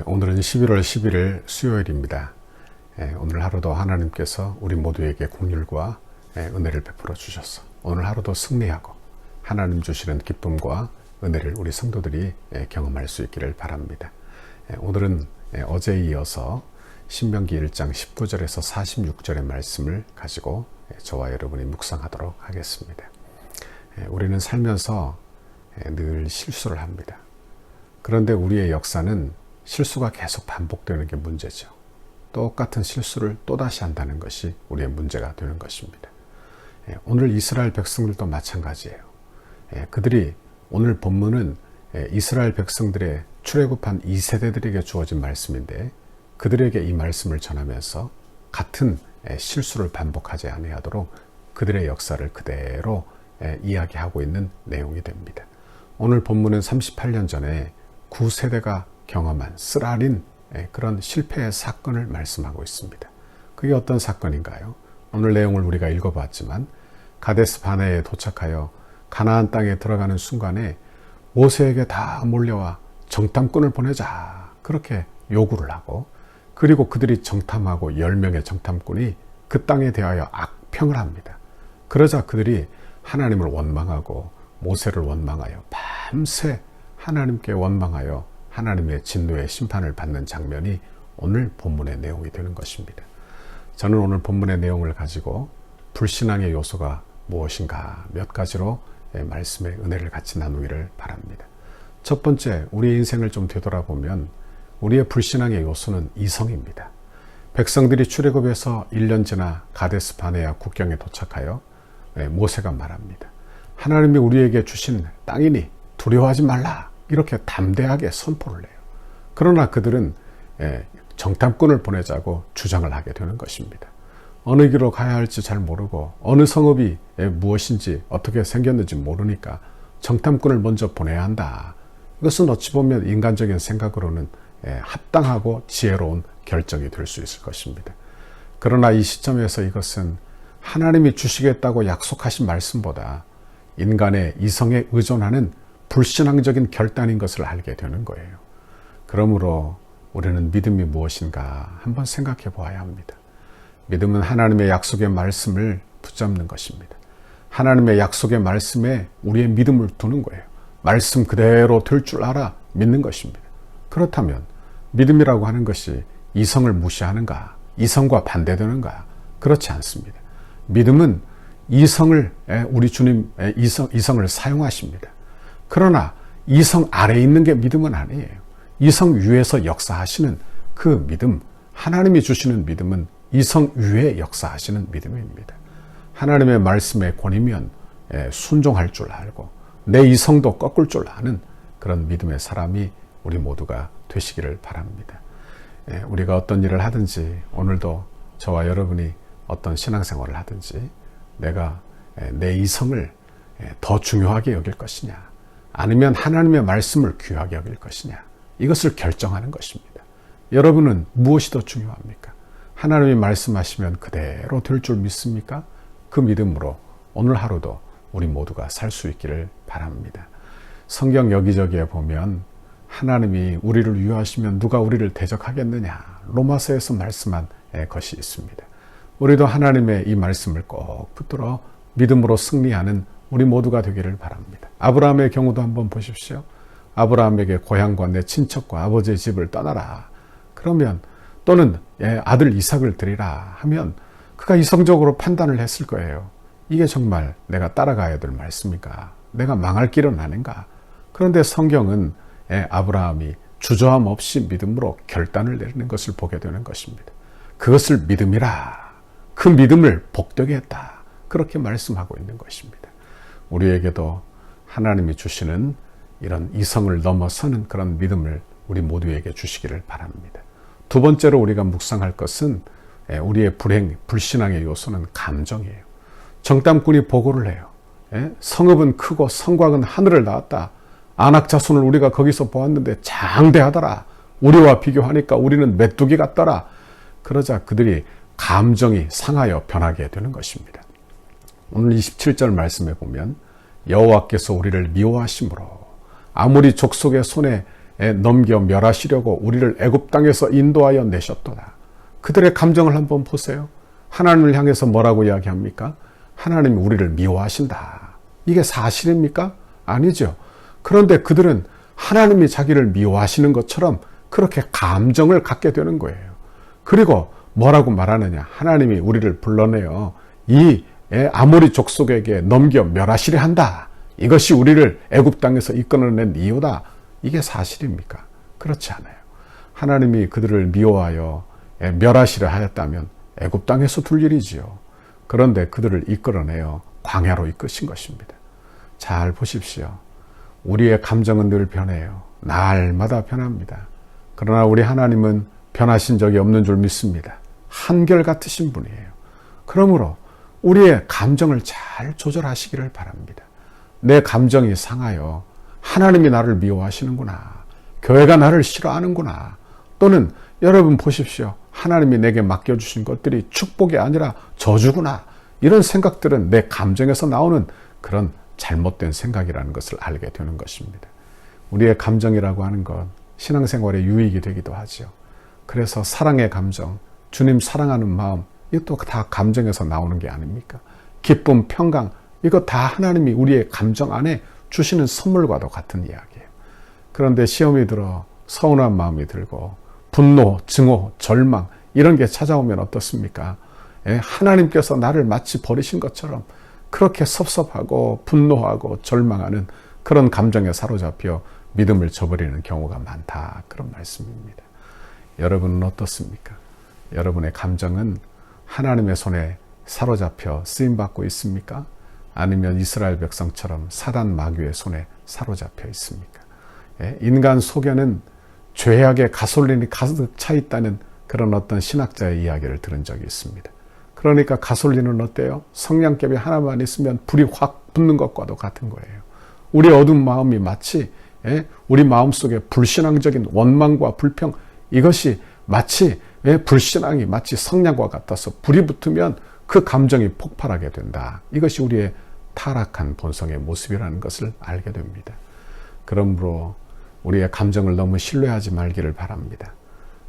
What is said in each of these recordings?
오늘은 11월 11일 수요일입니다. 오늘 하루도 하나님께서 우리 모두에게 긍휼과 은혜를 베풀어 주셔서 오늘 하루도 승리하고 하나님 주시는 기쁨과 은혜를 우리 성도들이 경험할 수 있기를 바랍니다. 오늘은 어제에 이어서 신명기 1장 19절에서 46절의 말씀을 가지고 저와 여러분이 묵상하도록 하겠습니다. 우리는 살면서 늘 실수를 합니다. 그런데 우리의 역사는 실수가 계속 반복되는 게 문제죠. 똑같은 실수를 또다시 한다는 것이 우리의 문제가 되는 것입니다. 오늘 이스라엘 백성들도 마찬가지예요. 그들이 오늘 본문은 이스라엘 백성들의 출애굽한 2세대들에게 주어진 말씀인데 그들에게 이 말씀을 전하면서 같은 실수를 반복하지 아니하도록 그들의 역사를 그대로 이야기하고 있는 내용이 됩니다. 오늘 본문은 38년 전에 9세대가 경험한 쓰라린 그런 실패의 사건을 말씀하고 있습니다. 그게 어떤 사건인가요? 오늘 내용을 우리가 읽어봤지만 가데스 바네에 도착하여 가나안 땅에 들어가는 순간에 모세에게 다 몰려와 정탐꾼을 보내자 그렇게 요구를 하고 그리고 그들이 정탐하고 10명의 정탐꾼이 그 땅에 대하여 악평을 합니다. 그러자 그들이 하나님을 원망하고 모세를 원망하여 밤새 하나님께 원망하여 하나님의 진노의 심판을 받는 장면이 오늘 본문의 내용이 되는 것입니다. 저는 오늘 본문의 내용을 가지고 불신앙의 요소가 무엇인가 몇 가지로 말씀의 은혜를 같이 나누기를 바랍니다. 첫 번째, 우리의 인생을 좀 되돌아보면 우리의 불신앙의 요소는 이성입니다. 백성들이 출애굽에서 1년 지나 가데스 바네아 국경에 도착하여 모세가 말합니다. 하나님이 우리에게 주신 땅이니 두려워하지 말라. 이렇게 담대하게 선포를 해요. 그러나 그들은 정탐꾼을 보내자고 주장을 하게 되는 것입니다. 어느 길로 가야 할지 잘 모르고 어느 성읍이 무엇인지 어떻게 생겼는지 모르니까 정탐꾼을 먼저 보내야 한다. 이것은 어찌 보면 인간적인 생각으로는 합당하고 지혜로운 결정이 될 수 있을 것입니다. 그러나 이 시점에서 이것은 하나님이 주시겠다고 약속하신 말씀보다 인간의 이성에 의존하는 불신앙적인 결단인 것을 알게 되는 거예요. 그러므로 우리는 믿음이 무엇인가 한번 생각해 보아야 합니다. 믿음은 하나님의 약속의 말씀을 붙잡는 것입니다. 하나님의 약속의 말씀에 우리의 믿음을 두는 거예요. 말씀 그대로 될 줄 알아 믿는 것입니다. 그렇다면 믿음이라고 하는 것이 이성을 무시하는가? 이성과 반대되는가? 그렇지 않습니다. 믿음은 우리 주님 이성을 사용하십니다. 그러나 이성 아래에 있는 게 믿음은 아니에요. 이성 위에서 역사하시는 그 믿음, 하나님이 주시는 믿음은 이성 위에 역사하시는 믿음입니다. 하나님의 말씀에 권이면 순종할 줄 알고 내 이성도 꺾을 줄 아는 그런 믿음의 사람이 우리 모두가 되시기를 바랍니다. 우리가 어떤 일을 하든지 오늘도 저와 여러분이 어떤 신앙생활을 하든지 내가 내 이성을 더 중요하게 여길 것이냐 아니면 하나님의 말씀을 귀하게 여길 것이냐 이것을 결정하는 것입니다. 여러분은 무엇이 더 중요합니까? 하나님이 말씀하시면 그대로 될 줄 믿습니까? 그 믿음으로 오늘 하루도 우리 모두가 살 수 있기를 바랍니다. 성경 여기저기에 보면 하나님이 우리를 위하시면 누가 우리를 대적하겠느냐 로마서에서 말씀한 것이 있습니다. 우리도 하나님의 이 말씀을 꼭 붙들어 믿음으로 승리하는 우리 모두가 되기를 바랍니다. 아브라함의 경우도 한번 보십시오. 아브라함에게 고향과 내 친척과 아버지의 집을 떠나라. 그러면 또는 아들 이삭을 드리라 하면 그가 이성적으로 판단을 했을 거예요. 이게 정말 내가 따라가야 될 말씀인가? 내가 망할 길은 아닌가? 그런데 성경은 아브라함이 주저함 없이 믿음으로 결단을 내리는 것을 보게 되는 것입니다. 그것을 믿음이라. 그 믿음을 복되게 했다. 그렇게 말씀하고 있는 것입니다. 우리에게도 하나님이 주시는 이런 이성을 넘어서는 그런 믿음을 우리 모두에게 주시기를 바랍니다. 두 번째로 우리가 묵상할 것은 우리의 불신앙의 요소는 감정이에요. 정탐꾼이 보고를 해요. 성읍은 크고 성곽은 하늘을 낳았다. 안악 자손을 우리가 거기서 보았는데 장대하더라. 우리와 비교하니까 우리는 메뚜기 같더라. 그러자 그들이 감정이 상하여 변하게 되는 것입니다. 오늘 27절 말씀에 보면 여호와께서 우리를 미워하심으로 아무리 족속의 손에 넘겨 멸하시려고 우리를 애굽 땅에서 인도하여 내셨도다. 그들의 감정을 한번 보세요. 하나님을 향해서 뭐라고 이야기합니까? 하나님이 우리를 미워하신다. 이게 사실입니까? 아니죠. 그런데 그들은 하나님이 자기를 미워하시는 것처럼 그렇게 감정을 갖게 되는 거예요. 그리고 뭐라고 말하느냐? 하나님이 우리를 불러내어 이 아모리 족속에게 넘겨 멸하시려 한다. 이것이 우리를 애굽 땅에서 이끌어낸 이유다. 이게 사실입니까? 그렇지 않아요. 하나님이 그들을 미워하여 멸하시려 하였다면 애굽 땅에서 둘 일이지요. 그런데 그들을 이끌어내어 광야로 이끄신 것입니다. 잘 보십시오. 우리의 감정은 늘 변해요. 날마다 변합니다. 그러나 우리 하나님은 변하신 적이 없는 줄 믿습니다. 한결같으신 분이에요. 그러므로 우리의 감정을 잘 조절하시기를 바랍니다. 내 감정이 상하여 하나님이 나를 미워하시는구나. 교회가 나를 싫어하는구나. 또는 여러분 보십시오. 하나님이 내게 맡겨주신 것들이 축복이 아니라 저주구나. 이런 생각들은 내 감정에서 나오는 그런 잘못된 생각이라는 것을 알게 되는 것입니다. 우리의 감정이라고 하는 것 신앙생활에 유익이 되기도 하죠. 그래서 사랑의 감정, 주님 사랑하는 마음, 이것도 다 감정에서 나오는 게 아닙니까? 기쁨, 평강, 이거 다 하나님이 우리의 감정 안에 주시는 선물과도 같은 이야기예요. 그런데 시험이 들어 서운한 마음이 들고 분노, 증오, 절망 이런 게 찾아오면 어떻습니까? 하나님께서 나를 마치 버리신 것처럼 그렇게 섭섭하고 분노하고 절망하는 그런 감정에 사로잡혀 믿음을 저버리는 경우가 많다. 그런 말씀입니다. 여러분은 어떻습니까? 여러분의 감정은 하나님의 손에 사로잡혀 쓰임받고 있습니까? 아니면 이스라엘 백성처럼 사단 마귀의 손에 사로잡혀 있습니까? 인간 속에는 죄악의 가솔린이 가득 차 있다는 그런 어떤 신학자의 이야기를 들은 적이 있습니다. 그러니까 가솔린은 어때요? 성냥개비 하나만 있으면 불이 확 붙는 것과도 같은 거예요. 우리 어두운 마음이 마치 우리 마음속에 불신앙적인 원망과 불평, 이것이 마치 불신앙이 마치 성냥과 같아서 불이 붙으면 그 감정이 폭발하게 된다. 이것이 우리의 타락한 본성의 모습이라는 것을 알게 됩니다. 그러므로 우리의 감정을 너무 신뢰하지 말기를 바랍니다.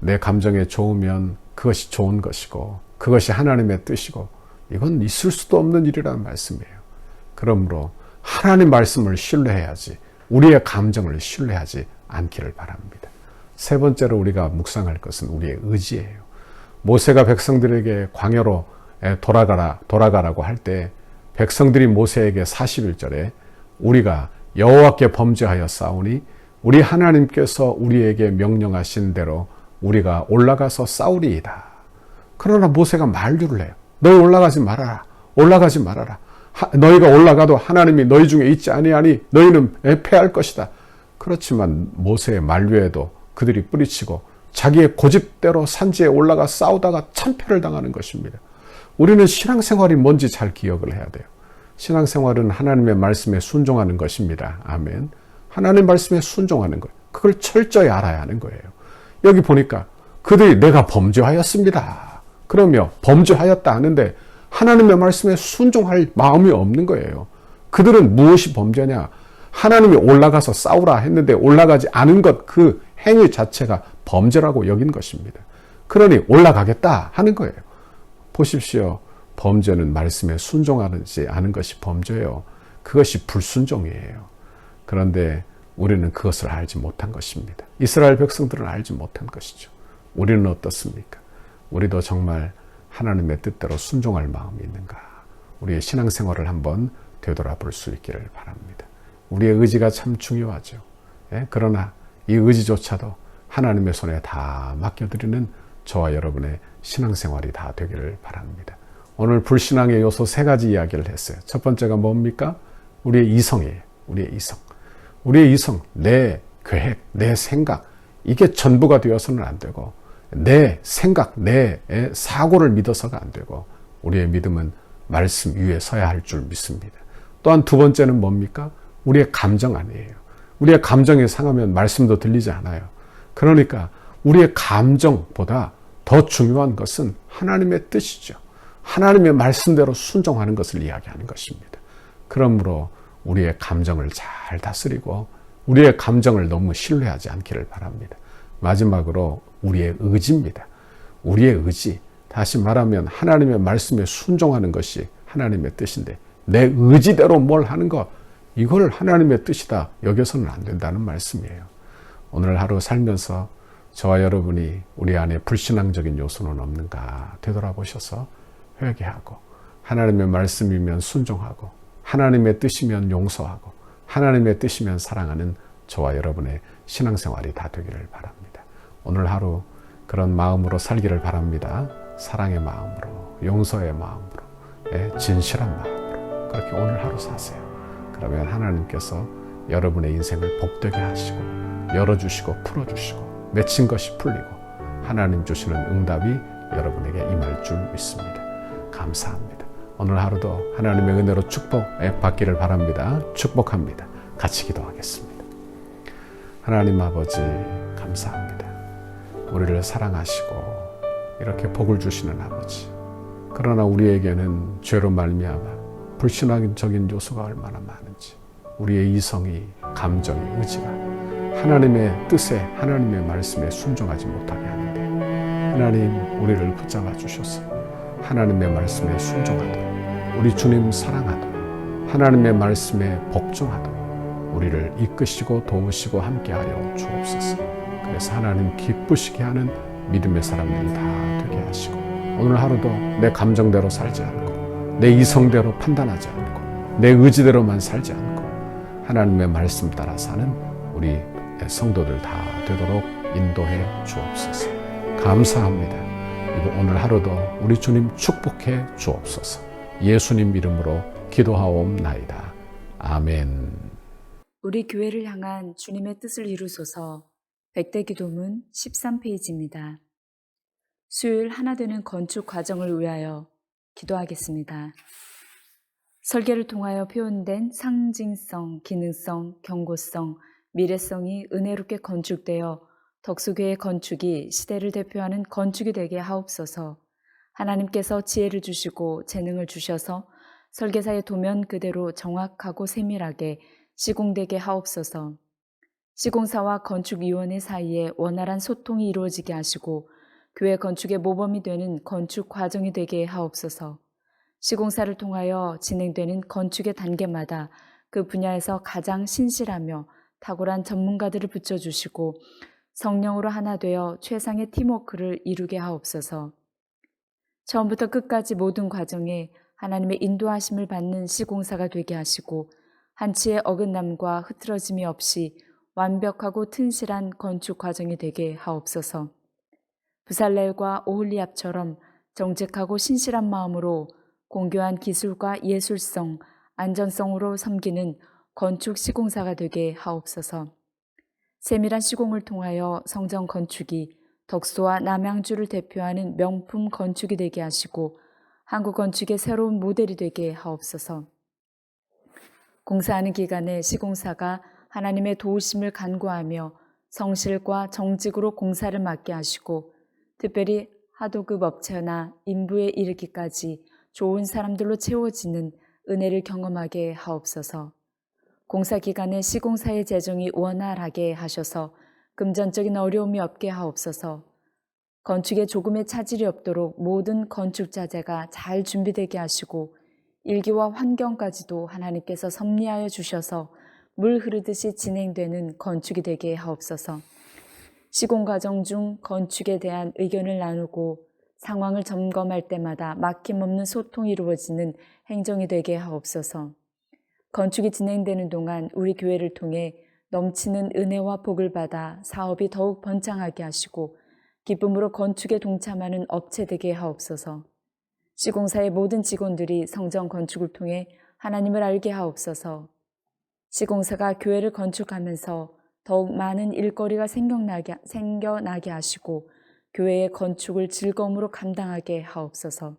내 감정에 좋으면 그것이 좋은 것이고 그것이 하나님의 뜻이고 이건 있을 수도 없는 일이라는 말씀이에요. 그러므로 하나님 말씀을 신뢰해야지 우리의 감정을 신뢰하지 않기를 바랍니다. 세 번째로 우리가 묵상할 것은 우리의 의지예요. 모세가 백성들에게 광야로 돌아가라고 할 때 백성들이 모세에게 41절에 우리가 여호와께 범죄하여 싸우니 우리 하나님께서 우리에게 명령하신 대로 우리가 올라가서 싸우리이다. 그러나 모세가 만류를 해요. 너희 올라가지 말아라. 올라가지 말아라. 너희가 올라가도 하나님이 너희 중에 있지 아니하니 너희는 패할 것이다. 그렇지만 모세의 만류에도 그들이 뿌리치고 자기의 고집대로 산지에 올라가 싸우다가 참패를 당하는 것입니다. 우리는 신앙생활이 뭔지 잘 기억을 해야 돼요. 신앙생활은 하나님의 말씀에 순종하는 것입니다. 아멘. 하나님 말씀에 순종하는 거예요. 그걸 철저히 알아야 하는 거예요. 여기 보니까 그들이 내가 범죄하였습니다. 그러며 범죄하였다 하는데 하나님의 말씀에 순종할 마음이 없는 거예요. 그들은 무엇이 범죄냐? 하나님이 올라가서 싸우라 했는데 올라가지 않은 것, 그 행위 자체가 범죄라고 여긴 것입니다. 그러니 올라가겠다 하는 거예요. 보십시오. 범죄는 말씀에 순종하지 않은 것이 범죄예요. 그것이 불순종이에요. 그런데 우리는 그것을 알지 못한 것입니다. 이스라엘 백성들은 알지 못한 것이죠. 우리는 어떻습니까? 우리도 정말 하나님의 뜻대로 순종할 마음이 있는가? 우리의 신앙생활을 한번 되돌아볼 수 있기를 바랍니다. 우리의 의지가 참 중요하죠. 그러나 이 의지조차도 하나님의 손에 다 맡겨드리는 저와 여러분의 신앙생활이 다 되기를 바랍니다. 오늘 불신앙의 요소 3가지 이야기를 했어요. 첫 번째가 뭡니까? 우리의 이성이에요. 우리의 이성. 우리의 이성, 내 계획, 내 생각, 이게 전부가 되어서는 안 되고 내 생각, 내 사고를 믿어서가 안 되고 우리의 믿음은 말씀 위에 서야 할 줄 믿습니다. 또한 두 번째는 뭡니까? 우리의 감정 아니에요. 우리의 감정이 상하면 말씀도 들리지 않아요. 그러니까 우리의 감정보다 더 중요한 것은 하나님의 뜻이죠. 하나님의 말씀대로 순종하는 것을 이야기하는 것입니다. 그러므로 우리의 감정을 잘 다스리고 우리의 감정을 너무 신뢰하지 않기를 바랍니다. 마지막으로 우리의 의지입니다. 우리의 의지. 다시 말하면 하나님의 말씀에 순종하는 것이 하나님의 뜻인데 내 의지대로 뭘 하는 것, 이걸 하나님의 뜻이다 여겨서는 안 된다는 말씀이에요. 오늘 하루 살면서 저와 여러분이 우리 안에 불신앙적인 요소는 없는가 되돌아보셔서 회개하고 하나님의 말씀이면 순종하고 하나님의 뜻이면 용서하고 하나님의 뜻이면 사랑하는 저와 여러분의 신앙생활이 다 되기를 바랍니다. 오늘 하루 그런 마음으로 살기를 바랍니다. 사랑의 마음으로, 용서의 마음으로, 진실한 마음으로 그렇게 오늘 하루 사세요. 그러면 하나님께서 여러분의 인생을 복되게 하시고 열어주시고 풀어주시고 맺힌 것이 풀리고 하나님 주시는 응답이 여러분에게 임할 줄 믿습니다. 감사합니다. 오늘 하루도 하나님의 은혜로 축복 받기를 바랍니다. 축복합니다. 같이 기도하겠습니다. 하나님 아버지 감사합니다. 우리를 사랑하시고 이렇게 복을 주시는 아버지. 그러나 우리에게는 죄로 말미암아 불신앙적인 요소가 얼마나 많은지 우리의 이성이, 감정이, 의지가 하나님의 뜻에 하나님의 말씀에 순종하지 못하게 하는데 하나님 우리를 붙잡아 주셔서 하나님의 말씀에 순종하도록 우리 주님 사랑하도록 하나님의 말씀에 복종하도록 우리를 이끄시고 도우시고 함께하여 주옵소서. 그래서 하나님 기쁘시게 하는 믿음의 사람들이 다 되게 하시고 오늘 하루도 내 감정대로 살지 않고 내 이성대로 판단하지 않고 내 의지대로만 살지 않고 하나님의 말씀 따라 사는 우리 성도들 다 되도록 인도해 주옵소서. 감사합니다. 오늘 하루도 우리 주님 축복해 주옵소서. 예수님 이름으로 기도하옵나이다. 아멘. 우리 교회를 향한 주님의 뜻을 이루소서. 100대 기도문 13페이지입니다. 수요일 하나 되는 건축 과정을 위하여 기도하겠습니다. 설계를 통하여 표현된 상징성, 기능성, 경고성, 미래성이 은혜롭게 건축되어 덕수교회 건축이 시대를 대표하는 건축이 되게 하옵소서. 하나님께서 지혜를 주시고 재능을 주셔서 설계사의 도면 그대로 정확하고 세밀하게 시공되게 하옵소서. 시공사와 건축위원회 사이에 원활한 소통이 이루어지게 하시고 교회 건축의 모범이 되는 건축 과정이 되게 하옵소서. 시공사를 통하여 진행되는 건축의 단계마다 그 분야에서 가장 신실하며 탁월한 전문가들을 붙여주시고 성령으로 하나 되어 최상의 팀워크를 이루게 하옵소서. 처음부터 끝까지 모든 과정에 하나님의 인도하심을 받는 시공사가 되게 하시고 한치의 어긋남과 흐트러짐이 없이 완벽하고 튼실한 건축 과정이 되게 하옵소서. 부살렐과 오홀리압처럼 정직하고 신실한 마음으로 공교한 기술과 예술성, 안전성으로 섬기는 건축 시공사가 되게 하옵소서. 세밀한 시공을 통하여 성전 건축이 덕수와 남양주를 대표하는 명품 건축이 되게 하시고 한국 건축의 새로운 모델이 되게 하옵소서. 공사하는 기간에 시공사가 하나님의 도우심을 간구하며 성실과 정직으로 공사를 맡게 하시고 특별히 하도급 업체나 인부에 이르기까지 좋은 사람들로 채워지는 은혜를 경험하게 하옵소서. 공사 기간에 시공사의 재정이 원활하게 하셔서 금전적인 어려움이 없게 하옵소서. 건축에 조금의 차질이 없도록 모든 건축 자재가 잘 준비되게 하시고 일기와 환경까지도 하나님께서 섭리하여 주셔서 물 흐르듯이 진행되는 건축이 되게 하옵소서. 시공 과정 중 건축에 대한 의견을 나누고 상황을 점검할 때마다 막힘없는 소통이 이루어지는 행정이 되게 하옵소서. 건축이 진행되는 동안 우리 교회를 통해 넘치는 은혜와 복을 받아 사업이 더욱 번창하게 하시고 기쁨으로 건축에 동참하는 업체 되게 하옵소서. 시공사의 모든 직원들이 성전 건축을 통해 하나님을 알게 하옵소서. 시공사가 교회를 건축하면서 더욱 많은 일거리가 생겨나게 하시고 교회의 건축을 즐거움으로 감당하게 하옵소서.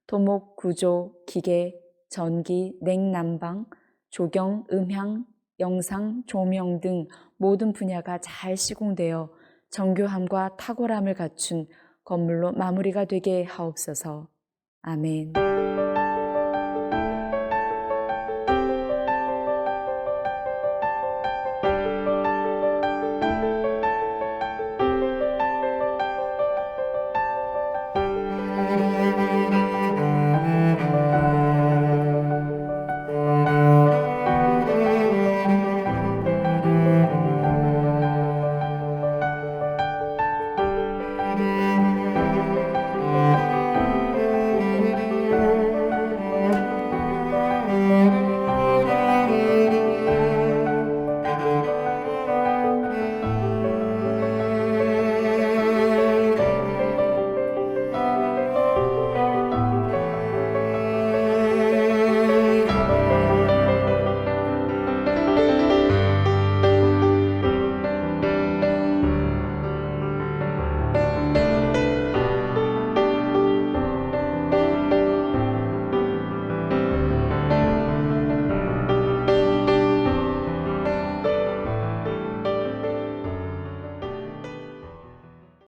토목, 구조, 기계, 전기, 냉난방, 조경, 음향, 영상, 조명 등 모든 분야가 잘 시공되어 정교함과 탁월함을 갖춘 건물로 마무리가 되게 하옵소서. 아멘.